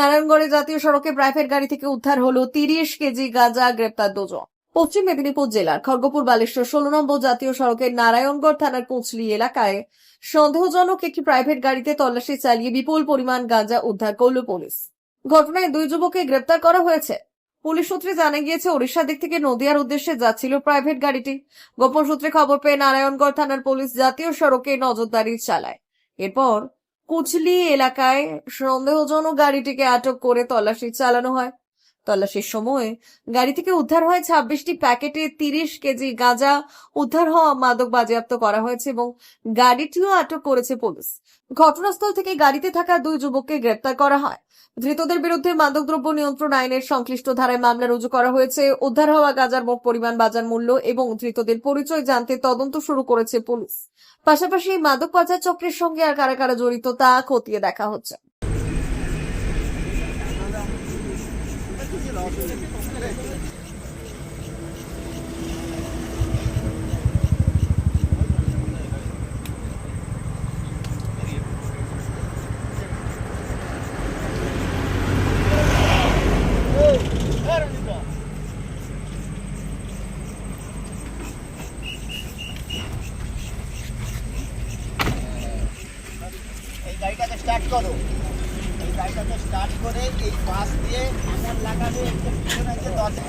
নারায়ণগড়ে জাতীয় সড়কে প্রাইভেট গাড়ি থেকে উদ্ধার হলো 30 কেজি গাঁজা, গ্রেপ্তার দুজন। পশ্চিম মেদিনীপুর জেলার খড়গপুর বালেশ্বর 16 নম্বর জাতীয় সড়কের নারায়ণগড় থানার কুচলি এলাকায় সন্দেহজনক একটি প্রাইভেট গাড়িতে তল্লাশি চালিয়ে বিপুল পরিমাণ গাঁজা উদ্ধার করল পুলিশ। ঘটনায় দুই যুবককে গ্রেপ্তার করা হয়েছে। পুলিশ সূত্রে জানা গিয়েছে, ওড়িশার দিক থেকে নদিয়ার উদ্দেশ্যে যাচ্ছিল প্রাইভেট গাড়িটি। গোপন সূত্রে খবর পেয়ে নারায়ণগড় থানার পুলিশ জাতীয় সড়কে নজরদারি চালায়। এরপর কুচলি এলাকায় সন্দেহজনক গাড়িটিকে আটক করে তল্লাশি চালানো হয়। তল্লাশির সময় গাড়ি থেকে উদ্ধার হয় 26টি প্যাকেটে 30 কেজি গাঁজা। উদ্ধার হওয়া মাদক বাজেয়াপ্ত করা হয়েছে এবং গাড়িটিও আটক করেছে পুলিশ। ঘটনাস্থল থেকে গাড়িতে থাকা দুই যুবককে গ্রেপ্তার করা হয়। ধৃতদের বিরুদ্ধে মাদকদ্রব্য নিয়ন্ত্রণ আইনের সংশ্লিষ্ট ধারায় মামলা রুজু করা হয়েছে। উদ্ধার হওয়া গাঁজার মোট পরিমাণ, বাজার মূল্য এবং ধৃতদের পরিচয় জানতে তদন্ত শুরু করেছে পুলিশ। পাশাপাশি এই মাদক পাচার চক্রের সঙ্গে আর কারা কারা জড়িত তা খতিয়ে দেখা হচ্ছে। এই গাড়িটাকে স্টার্ট করো, এই গাড়িটাকে স্টার্ট করে এই পাশ দিয়ে এমন লাগাবে একটু পিছনে যে দরজা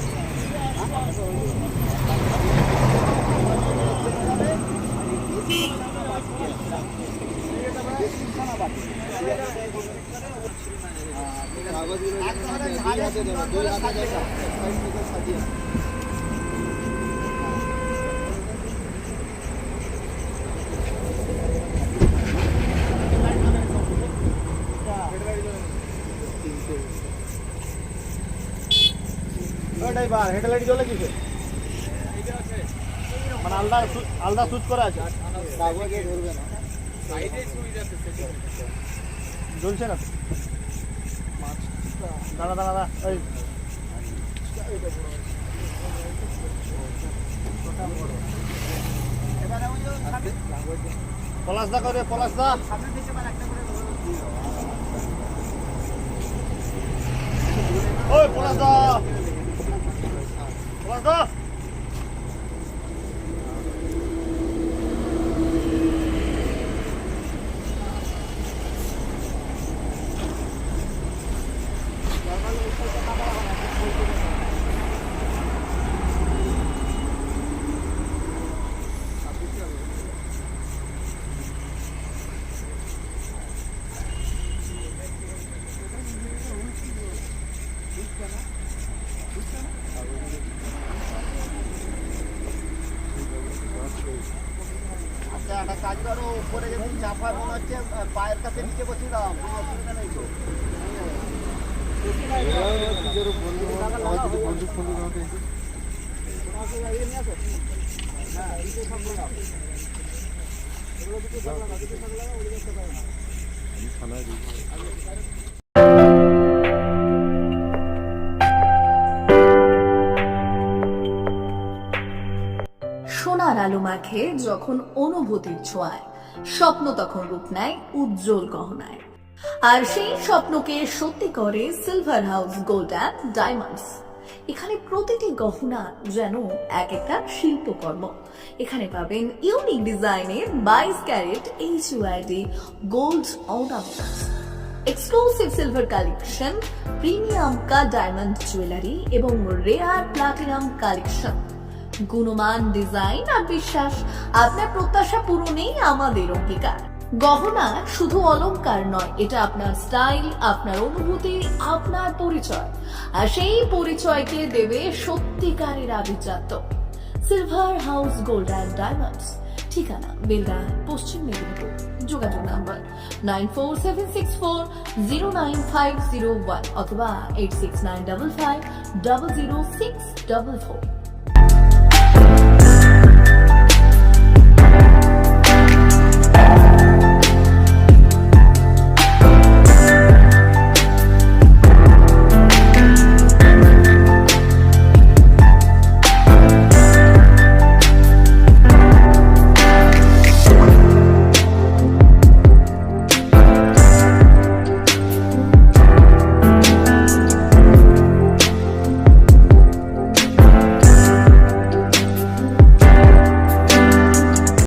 ড্রাইভার হেডলাইট জ্বলে কিসে? মানে আলাদা সুইচ করা আছে, ধরবে না, জ্বলছে না। দাঁড়া দাঁড়া দাঁড়া, এই পলাশদা করে, পলাশদা ওই পলাশদা পলাশদা একটা কাজ করো, উপরে যেমন চাপা মনে হচ্ছে পায়ের কাছে নিচে বসিয়ে দাও, কোনো অসুবিধা নেই তো। সোনার আলো মাখে যখন অনুভূতির ছোঁয়ায়, স্বপ্ন তখন রূপ নেয় উজ্জ্বল গহনায়। আর সেই স্বপ্নকে সত্যি করে silver house gold and diamonds. এখানে প্রতিটি গহনা যেন এক একটা শিল্পকর্ম। এখানে পাবেন ইউনিক ডিজাইনের 22 carat HUID gold ornaments, exclusive silver collection, premium cut diamond jewellery এবং রেয়ার প্লাটিনাম কালেকশন। গুণমান, ডিজাইন আর বিশ্বাস, আপনার প্রত্যাশা পূরণেই আমাদের অঙ্গীকার। গহনা শুধু অলংকার নয়, এটা আপনার স্টাইল, আপনার অনুভূতি, আপনার পরিচয়। আর সেই পরিচয়কে দেবে সত্যিকারের আভিজাত্য। Silver house gold and diamonds, ঠিকানা বেলদা, পশ্চিম মেদিনীপুর। যোগাযোগ নাম্বার 9476409501 অথবা 8695500644।